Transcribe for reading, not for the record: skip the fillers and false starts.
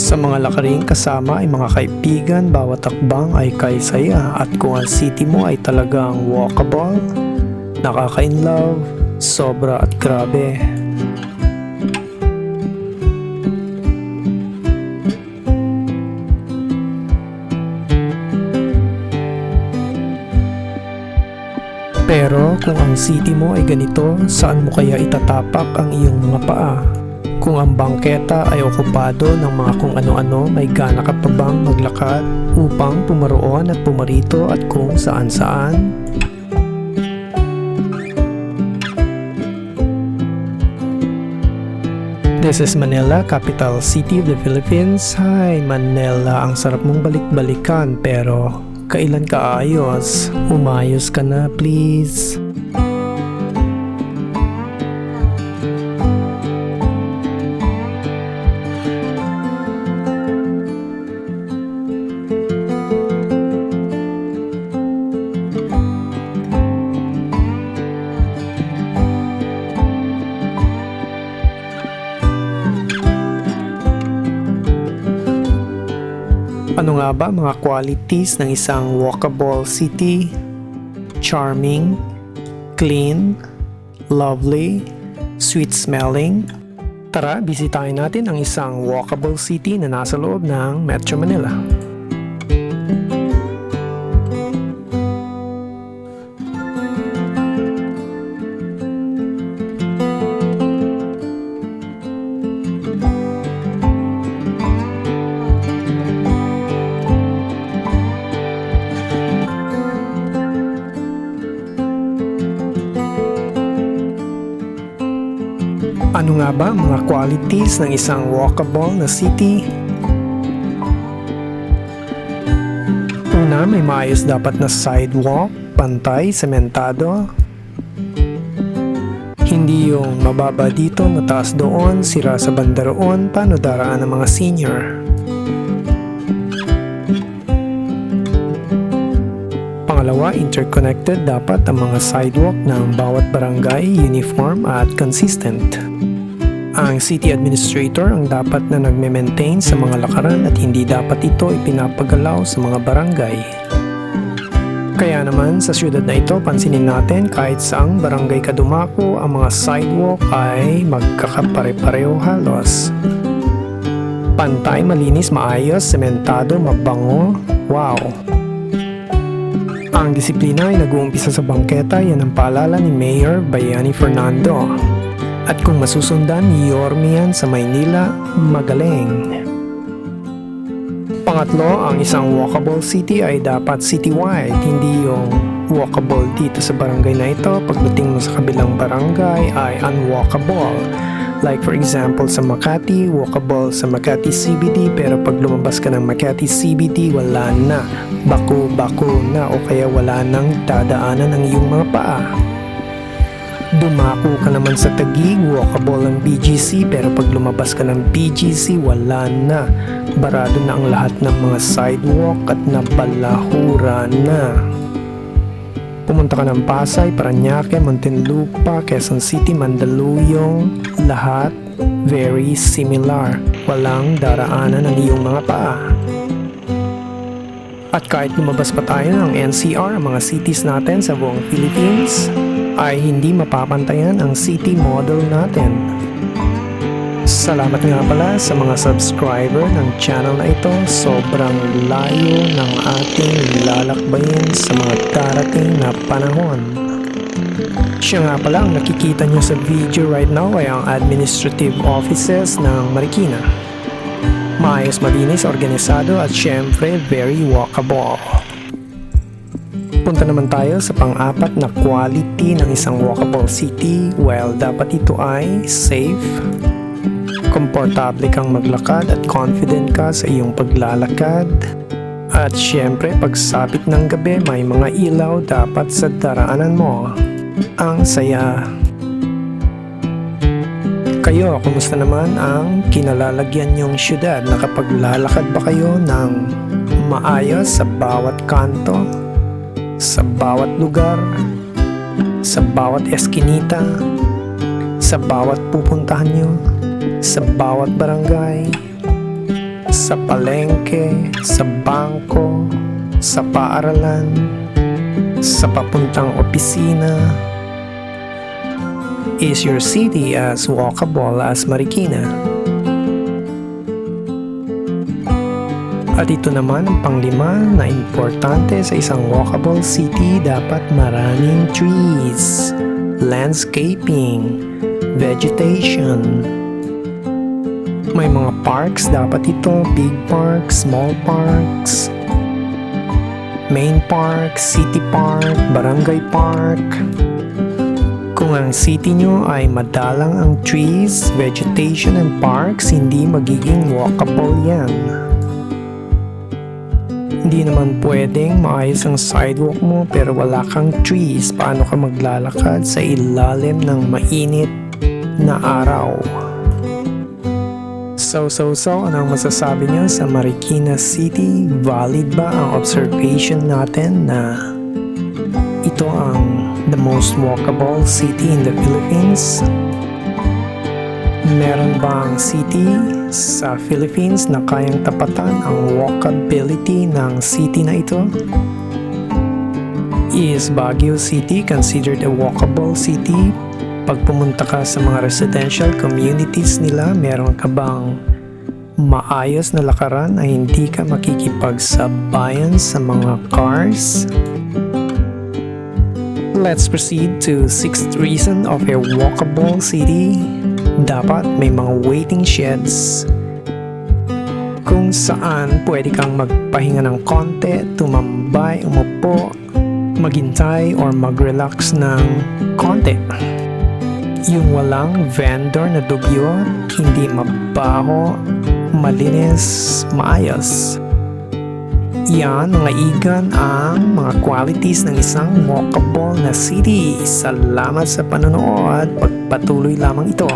Sa mga lakaring kasama ay mga kaibigan, bawat takbang ay kaysaya at kung ang city mo ay talagang walkable, nakaka-inlove, sobra at grabe. Pero kung ang city mo ay ganito, saan mo kaya itatapak ang iyong mga paa? Kung ang bangketa ay okupado ng mga kung ano-ano, may gana ka pa bang maglakad upang pumaroon at pumarito at kung saan-saan? This is Manila, capital city of the Philippines. Hi Manila, ang sarap mong balik-balikan pero kailan ka ayos? Umayos ka na please. Ano nga ba mga qualities ng isang walkable city? Charming, clean, lovely, sweet-smelling. Tara, bisitahin natin ang isang walkable city na nasa loob ng Metro Manila. Ano nga ba mga qualities ng isang walkable na city? Una, may maayos dapat na sidewalk, pantay, sementado. Hindi yung mababa dito, mataas doon, sira sa banda roon, paano daraan ng mga senior? Pangalawa, interconnected dapat ang mga sidewalk ng bawat barangay, uniform at consistent. Ang city administrator ang dapat na nagme-maintain sa mga lakaran at hindi dapat ito ipinapagalaw sa mga barangay. Kaya naman sa syudad na ito, pansinin natin kahit saang barangay ka dumako, ang mga sidewalk ay magkakapare-pareho halos. Pantay, malinis, maayos, sementado, mabango, wow! Ang disiplina ay nag-uumpisa sa bangketa, yan ang paalala ni Mayor Bayani Fernando. At kung masusundan ni Yorme yan sa Maynila, magaling. Pangatlo, ang isang walkable city ay dapat citywide, hindi yung walkable dito sa barangay na ito. Pagdating mo sa kabilang barangay ay unwalkable. Like for example sa Makati, walkable sa Makati CBD, pero pag lumabas ka ng Makati CBD, wala na. Bako-bako na o kaya wala nang dadaanan ang iyong mga paa. Dumako ka naman sa Taguig, walkable ang BGC, pero pag lumabas ka ng BGC, wala na. Barado na ang lahat ng mga sidewalk at nabalahura na. Pumunta ka ng Pasay, Parañaque, Muntinlupa, Quezon City, Mandaluyong, lahat very similar. Walang daraanan ang iyong mga paa. At kahit lumabas pa tayo ng NCR, ang mga cities natin sa buong Philippines, ay hindi mapapantayan ang city model natin. Salamat nga pala sa mga subscriber ng channel na ito. Sobrang layo ng ating lalakbayin sa mga darating na panahon. Siya nga pala ang nakikita nyo sa video right now ay ang administrative offices ng Marikina. Maayos, malinis, organisado at syempre very walkable. Punta naman tayo sa pang-apat na quality ng isang walkable city. Well, dapat ito ay safe, komportable kang maglakad at confident ka sa iyong paglalakad. At syempre, pagsapit ng gabi, may mga ilaw dapat sa daraanan mo. Ang saya. Kayo, kumusta naman ang kinalalagyan niyong syudad? Nakapaglalakad ba kayo ng maayos sa bawat kanto, sa bawat lugar, sa bawat eskinita, sa bawat pupuntahan nyo, sa bawat barangay, sa palengke, sa bangko, sa paaralan, sa papuntang opisina. Is your city as walkable as Marikina? At ito naman ang panglima na importante sa isang walkable city, dapat maraming trees, landscaping, vegetation. May mga parks dapat ito, big parks, small parks, main park, city park, barangay park. Kung ang city nyo ay madalang ang trees, vegetation and parks, hindi magiging walkable yan. Hindi naman pwedeng maayos ang sidewalk mo pero wala kang trees. Paano ka maglalakad sa ilalim ng mainit na araw? So, anong masasabi nyo sa Marikina City? Valid ba ang observation natin na ito ang the most walkable city in the Philippines? Meron bang city sa Philippines na kayang tapatan ang walkability ng city na ito? Is Baguio City considered a walkable city? Pag pumunta ka sa mga residential communities nila, meron ka bang maayos na lakaran ay hindi ka makikipagsabayan sa mga cars? Let's proceed to 6th reason of a walkable city. Dapat may mga waiting sheds kung saan pwede kang magpahinga ng konti, tumambay, umupo, maghintay or mag-relax ng konti. Yung walang vendor na dugyot, hindi mabaho, malinis, maayos. Yan, mga igan ang mga qualities ng isang walkable na city. Salamat sa panonood. Pagpatuloy lamang ito.